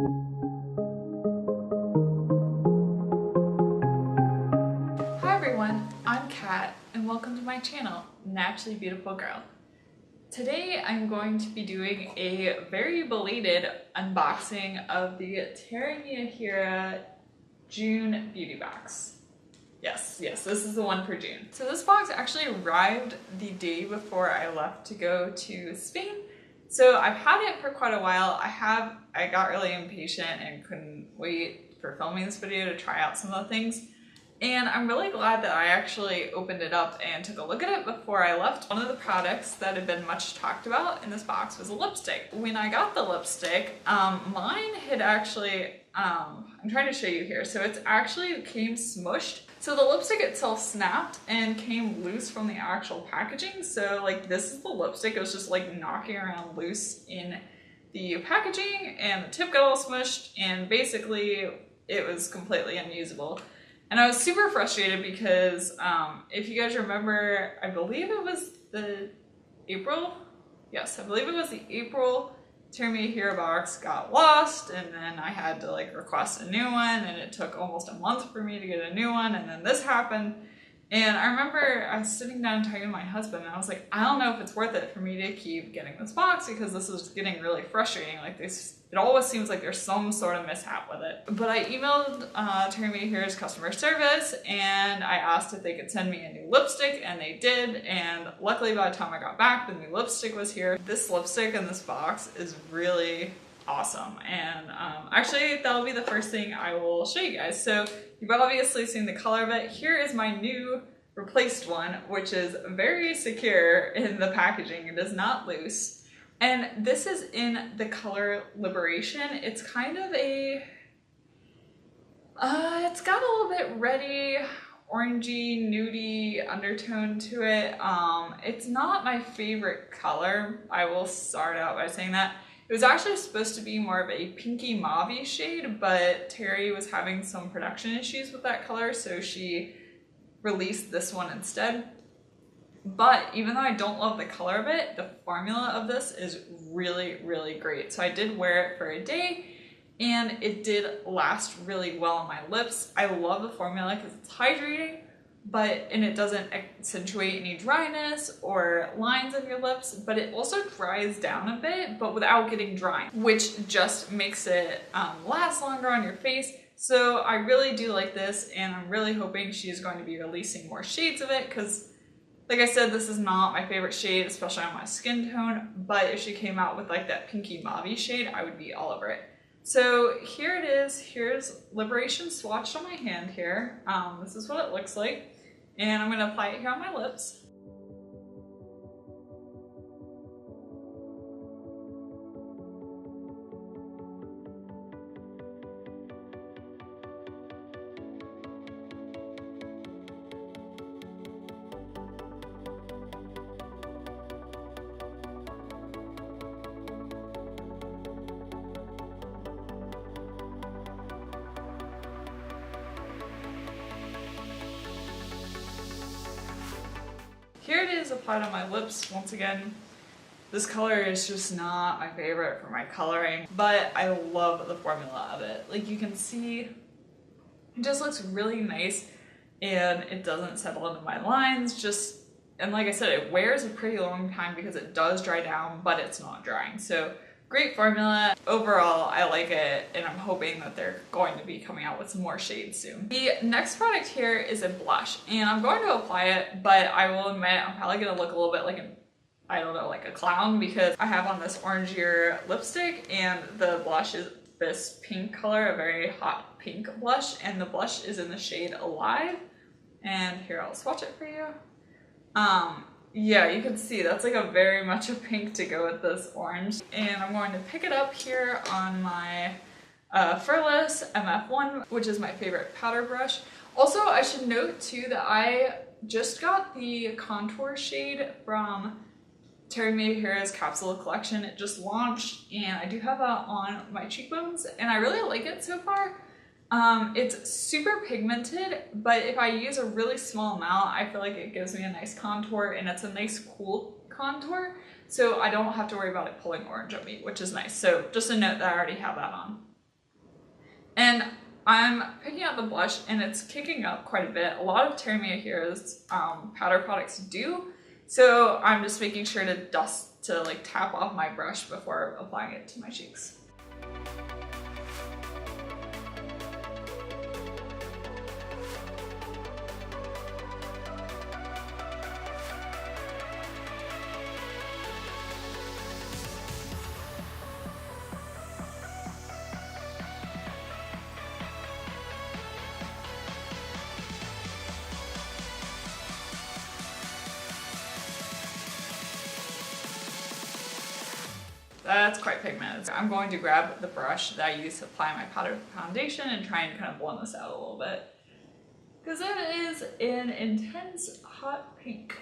Hi everyone, I'm Kat and welcome to my channel, Naturally Beautiful Girl. Today I'm going to be doing a very belated unboxing of the Teri Miyahira June beauty box. Yes, this is the one for June. So this box actually arrived the day before I left to go to Spain. So I've had it for quite a while. I got really impatient and couldn't wait for filming this video to try out some of the things. And I'm really glad that I actually opened it up and took a look at it before I left. One of the products that had been much talked about in this box was a lipstick. When I got the lipstick, mine had actually, I'm trying to show you here. So it actually came smushed. So the lipstick itself snapped and came loose from the actual packaging. So like this is the lipstick. It was just like knocking around loose in the packaging and the tip got all smushed and basically it was completely unusable. And I was super frustrated because if you guys remember, I believe it was the April. Yes, I believe it was the April Teri Miyahira box got lost, and then I had to like request a new one, and it took almost a month for me to get a new one, and then this happened. And I remember I was sitting down talking to my husband, and I was like, I don't know if it's worth it for me to keep getting this box because this is getting really frustrating. Like this, it always seems like there's some sort of mishap with it. But I emailed Teri Miyahira's customer service, and I asked if they could send me a new lipstick, and they did. And luckily, by the time I got back, the new lipstick was here. This lipstick in this box is really awesome, and actually that'll be the first thing I will show you guys. So you've obviously seen the color of it. Here is my new replaced one, which is very secure in the packaging. It is not loose, and this is in the color Liberation. It's kind of a it's got a little bit reddy, orangey, nudie undertone to it. It's not my favorite color. I will start out by saying that. It was actually supposed to be more of a pinky mauve shade, but Teri was having some production issues with that color, so she released this one instead. But even though I don't love the color of it, the formula of this is really, really great. So I did wear it for a day, and it did last really well on my lips. I love the formula because it's hydrating, and it doesn't accentuate any dryness or lines on your lips, but it also dries down a bit, but without getting dry, which just makes it last longer on your face. So I really do like this, and I'm really hoping she's going to be releasing more shades of it because, like I said, this is not my favorite shade, especially on my skin tone, but if she came out with like that pinky mauve shade, I would be all over it. So here it is. Here's Liberation swatched on my hand here. This is what it looks like. And I'm going to apply it here on my lips. Here it is applied on my lips. Once again, this color is just not my favorite for my coloring, but I love the formula of it. Like you can see, it just looks really nice, and it doesn't settle into my lines. And like I said, it wears a pretty long time because it does dry down, but it's not drying. So great formula. Overall, I like it, and I'm hoping that they're going to be coming out with some more shades soon. The next product here is a blush, and I'm going to apply it, but I will admit I'm probably going to look a little bit like like a clown because I have on this orangier lipstick, and the blush is this pink color, a very hot pink blush, and the blush is in the shade Alive. And here, I'll swatch it for you. Yeah, you can see that's like a very much a pink to go with this orange. And I'm going to pick it up here on my Furless MF1, which is my favorite powder brush. Also, I should note too that I just got the contour shade from Teri Miyahira's capsule collection. It just launched, and I do have that on my cheekbones, and I really like it so far. It's super pigmented, but if I use a really small amount, I feel like it gives me a nice contour, and it's a nice cool contour, so I don't have to worry about it pulling orange on me, which is nice. So just a note that I already have that on. And I'm picking out the blush and it's kicking up quite a bit. A lot of Teri Miyahira's powder products do. So I'm just making sure to like tap off my brush before applying it to my cheeks. That's quite pigmented. I'm going to grab the brush that I use to apply my powder foundation and try and kind of blend this out a little bit, because it is an intense hot pink.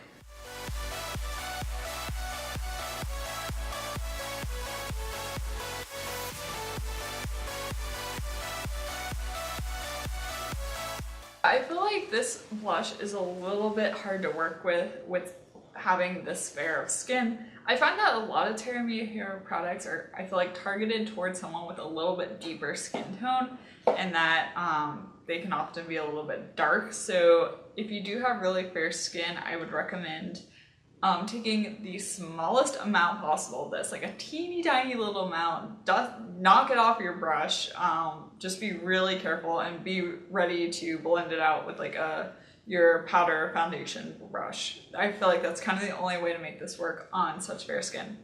I feel like this blush is a little bit hard to work with having this fair of skin. I find that a lot of Teri Miyahira products are, I feel like, targeted towards someone with a little bit deeper skin tone, and that they can often be a little bit dark. So if you do have really fair skin, I would recommend taking the smallest amount possible of this, like a teeny tiny little amount. Knock it off your brush. Just be really careful and be ready to blend it out with like your powder foundation brush. I feel like that's kind of the only way to make this work on such fair skin.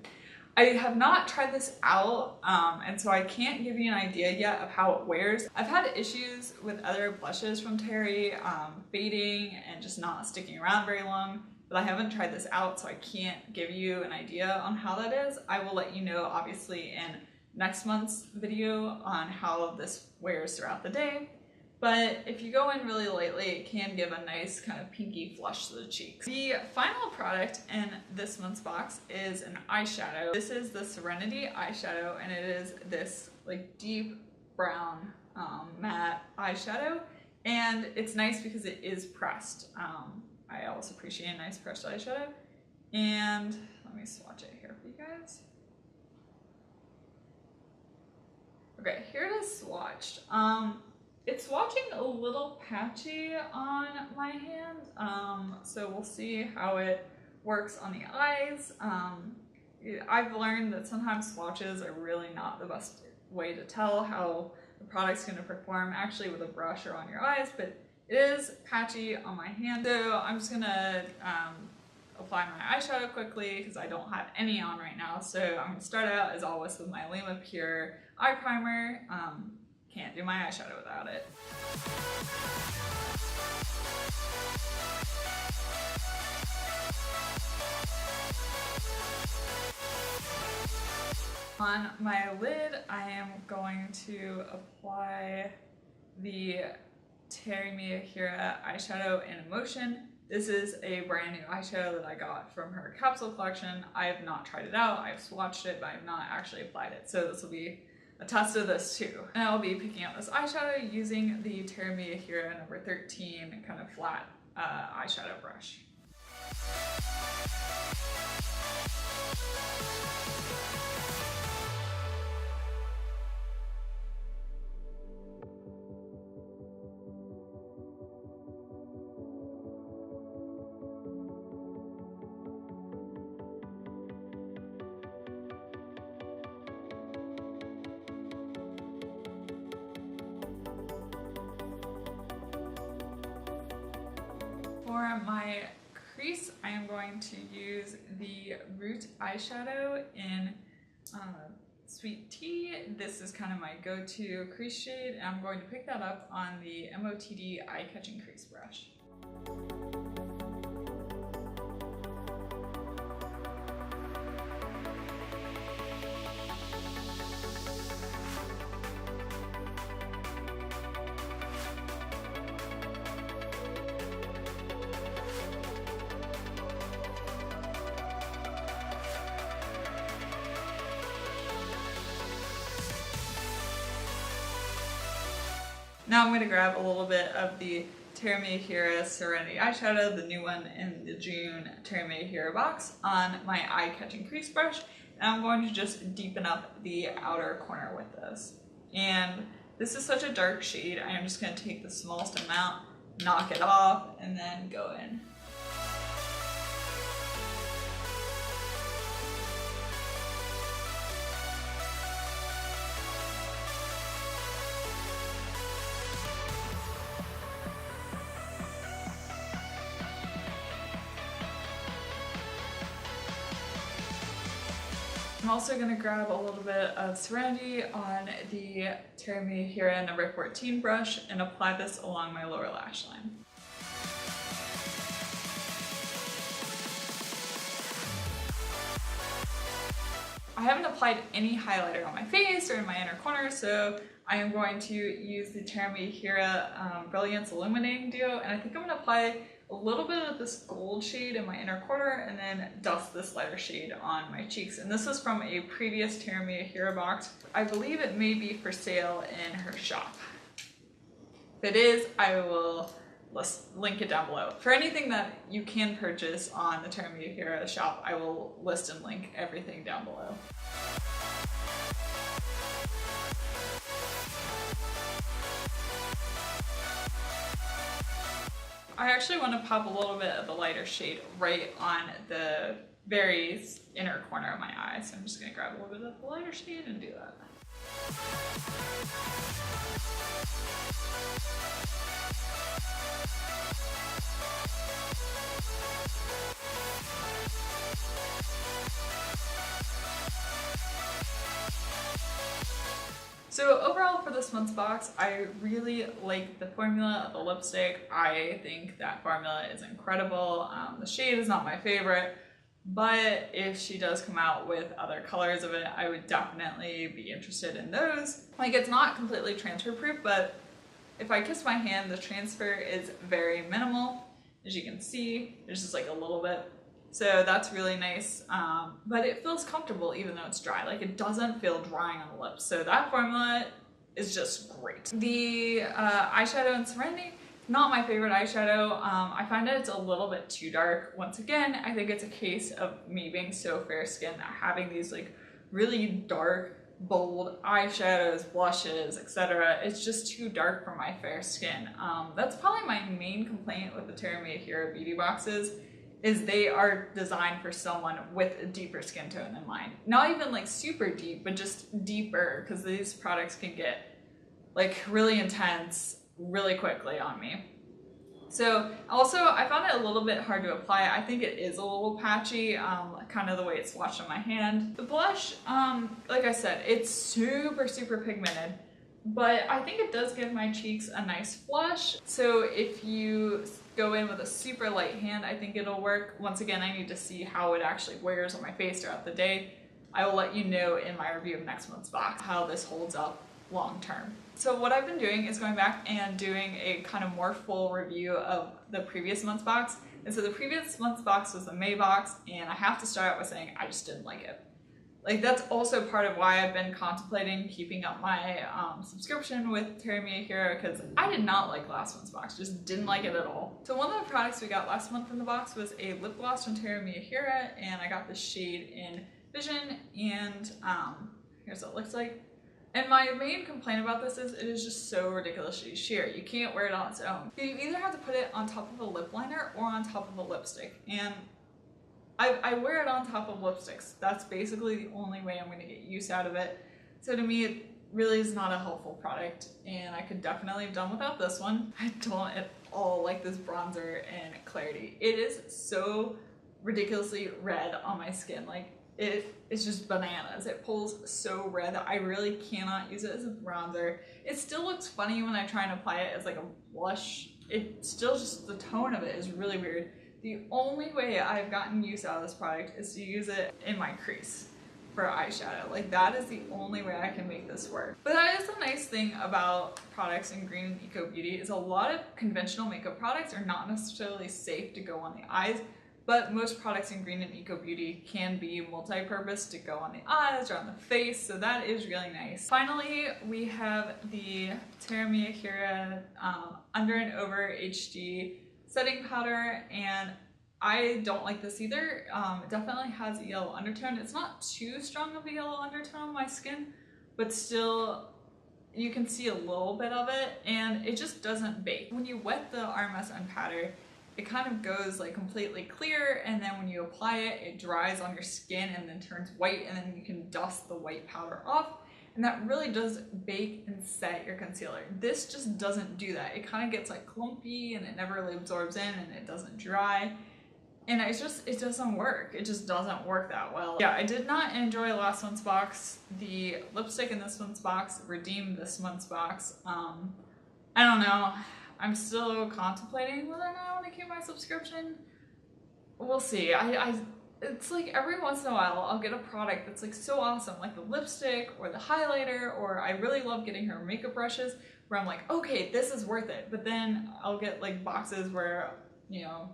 I have not tried this out, and so I can't give you an idea yet of how it wears. I've had issues with other blushes from Teri fading and just not sticking around very long, but I haven't tried this out, so I can't give you an idea on how that is. I will let you know, obviously, in next month's video on how this wears throughout the day. But if you go in really lightly, it can give a nice kind of pinky flush to the cheeks. The final product in this month's box is an eyeshadow. This is the Serenity eyeshadow, and it is this like deep brown matte eyeshadow. And it's nice because it is pressed. I always appreciate a nice pressed eyeshadow. And let me swatch it here for you guys. Okay, here it is swatched. It's swatching a little patchy on my hand, so we'll see how it works on the eyes. I've learned that sometimes swatches are really not the best way to tell how the product's going to perform actually with a brush or on your eyes, but it is patchy on my hand. So I'm just going to apply my eyeshadow quickly because I don't have any on right now. So I'm going to start out as always with my Alima Pure Eye Primer. Can't do my eyeshadow without it. On my lid, I am going to apply the Teri Miyahira eyeshadow in Emotion. This is a brand new eyeshadow that I got from her capsule collection. I have not tried it out. I've swatched it, but I have not actually applied it. So this will be a test of this too. And I'll be picking out this eyeshadow using the Teri Miyahira number 13 kind of flat eyeshadow brush. For my crease, I am going to use the Root eyeshadow in Sweet Tea. This is kind of my go-to crease shade, and I'm going to pick that up on the MOTD Eye Catching Crease Brush. Now I'm going to grab a little bit of the Teri Miyahira Serenity eyeshadow, the new one in the June Teri Miyahira box, on my eye catching crease brush, and I'm going to just deepen up the outer corner with this. And This is such a dark shade. I am just going to take the smallest amount, knock it off, and then go in. I'm also going to grab a little bit of Serenity on the Teri Miyahira number 14 brush and apply this along my lower lash line. I haven't applied any highlighter on my face or in my inner corner, so I am going to use the Teri Miyahira Brilliance Illuminating Duo, and I think I'm going to apply a little bit of this gold shade in my inner corner and then dust this lighter shade on my cheeks. And this is from a previous Teri Miyahira box. I believe it may be for sale in her shop. If it is, I will link it down below. For anything that you can purchase on the Teri Miyahira shop, I will list and link everything down below. I actually want to pop a little bit of the lighter shade right on the very inner corner of my eye. So I'm just going to grab a little bit of the lighter shade and do that. So overall for this month's box, I really like the formula of the lipstick. I think that formula is incredible. The shade is not my favorite, but if she does come out with other colors of it, I would definitely be interested in those. Like, it's not completely transfer proof, but if I kiss my hand, the transfer is very minimal. As you can see, there's just like a little bit. So that's really nice, but it feels comfortable even though it's dry. Like, it doesn't feel drying on the lips. So that formula is just great. The eyeshadow in Serenity, not my favorite eyeshadow. I find that it's a little bit too dark. Once again, I think it's a case of me being so fair skinned that having these like really dark, bold eyeshadows, blushes, etc. It's just too dark for my fair skin. That's probably my main complaint with the Teri Miyahira beauty boxes, is they are designed for someone with a deeper skin tone than mine. Not even like super deep, but just deeper, because these products can get like really intense really quickly on me. So also I found it a little bit hard to apply. I think it is a little patchy, kind of the way it's swatched on my hand. The blush, like I said, it's super pigmented, but I think it does give my cheeks a nice flush. So if you go in with a super light hand, I think it'll work. Once again, I need to see how it actually wears on my face throughout the day. I will let you know in my review of next month's box how this holds up long term. So what I've been doing is going back and doing a kind of more full review of the previous month's box. And so the previous month's box was the May box, and I have to start out with saying I just didn't like it. Like, that's also part of why I've been contemplating keeping up my subscription with Teri Miyahira, because I did not like last month's box, just didn't like it at all. So one of the products we got last month from the box was a lip gloss from Teri Miyahira, and I got the shade in Vision, and here's what it looks like. And my main complaint about this is it is just so ridiculously sheer. You can't wear it on its own. You either have to put it on top of a lip liner or on top of a lipstick, and I wear it on top of lipsticks. That's basically the only way I'm going to get use out of it. So to me, it really is not a helpful product, and I could definitely have done without this one. I don't at all like this bronzer in Clarity. It is so ridiculously red on my skin. Like, it's just bananas. It pulls so red that I really cannot use it as a bronzer. It still looks funny when I try and apply it as like a blush. It still just, the tone of it is really weird. The only way I've gotten use out of this product is to use it in my crease for eyeshadow. Like, that is the only way I can make this work. But that is the nice thing about products in Green and Eco Beauty, is a lot of conventional makeup products are not necessarily safe to go on the eyes, but most products in Green and Eco Beauty can be multi-purpose to go on the eyes or on the face, so that is really nice. Finally, we have the Teri Miyahira Under and Over HD setting powder, and I don't like this either. It definitely has a yellow undertone. It's not too strong of a yellow undertone on my skin, but still you can see a little bit of it, and it just doesn't bake. When you wet the RMS Unpowder, it kind of goes like completely clear, and then when you apply it, it dries on your skin and then turns white, and then you can dust the white powder off, and that really does bake and set your concealer. This just doesn't do that. It kind of gets like clumpy, and it never really absorbs in, and it doesn't dry. And it doesn't work. It just doesn't work that well. Yeah, I did not enjoy last month's box. The lipstick in this month's box redeemed this month's box. I don't know. I'm still contemplating whether or not I want to keep my subscription. We'll see. It's like every once in a while I'll get a product that's like so awesome, like the lipstick or the highlighter, or I really love getting her makeup brushes where I'm like, okay, this is worth it. But then I'll get like boxes where, you know,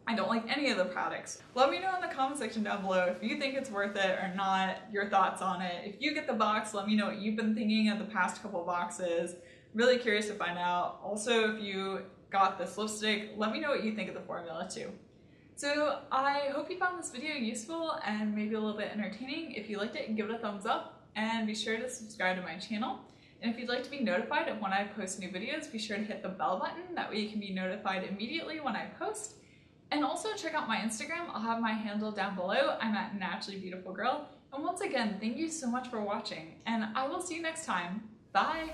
I don't like any of the products. Let me know in the comment section down below if you think it's worth it or not, your thoughts on it. If you get the box, let me know what you've been thinking of the past couple boxes. Really curious to find out. Also, if you got this lipstick, let me know what you think of the formula too. So I hope you found this video useful and maybe a little bit entertaining. If you liked it, give it a thumbs up and be sure to subscribe to my channel. And if you'd like to be notified of when I post new videos, be sure to hit the bell button. That way you can be notified immediately when I post. And also check out my Instagram. I'll have my handle down below. I'm at naturallybeautifulgirl. And once again, thank you so much for watching, and I will see you next time. Bye!